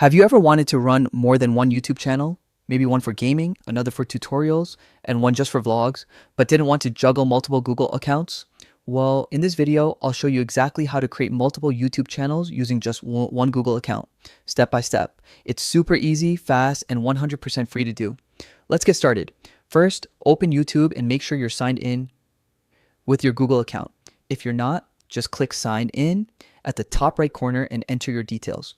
Have you ever wanted to run more than one YouTube channel? Maybe one for gaming, another for tutorials, and one just for vlogs, but didn't want to juggle multiple Google accounts? Well, in this video, I'll show you exactly how to create multiple YouTube channels using just one Google account, step by step. It's super easy, fast, and 100% free to do. Let's get started. First, open YouTube and make sure you're signed in with your Google account. If you're not, just click sign in at the top right corner and enter your details.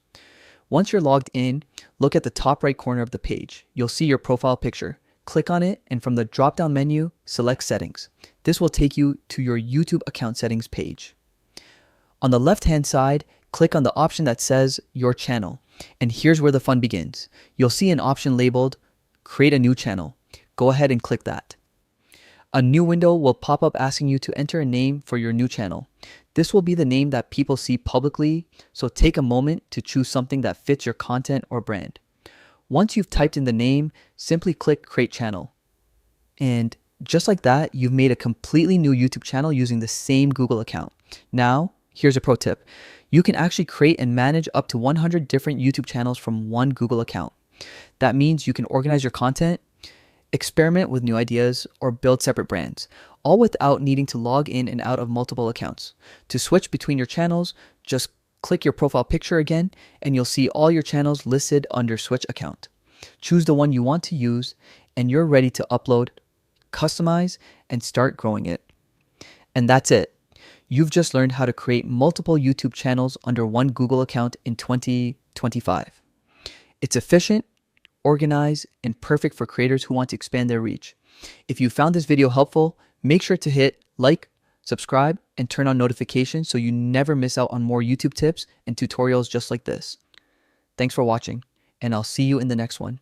Once you're logged in, look at the top right corner of the page. You'll see your profile picture. Click on it, and from the drop-down menu, select Settings. This will take you to your YouTube account settings page. On the left-hand side, click on the option that says Your Channel. And here's where the fun begins. You'll see an option labeled Create a New Channel. Go ahead and click that. A new window will pop up asking you to enter a name for your new channel. This will be the name that people see publicly, so take a moment to choose something that fits your content or brand. Once you've typed in the name, simply click Create Channel. And just like that, you've made a completely new YouTube channel using the same Google account. Now, here's a pro tip. You can actually create and manage up to 100 different YouTube channels from one Google account. That means you can organize your content, experiment with new ideas, or build separate brands, all without needing to log in and out of multiple accounts. To switch between your channels, just click your profile picture again, and you'll see all your channels listed under Switch Account. Choose the one you want to use, and you're ready to upload, customize, and start growing it. And that's it. You've just learned how to create multiple YouTube channels under one Google account in 2025. It's efficient, organized, and perfect for creators who want to expand their reach. If you found this video helpful, make sure to hit like, subscribe, and turn on notifications so you never miss out on more YouTube tips and tutorials just like this. Thanks for watching, and I'll see you in the next one.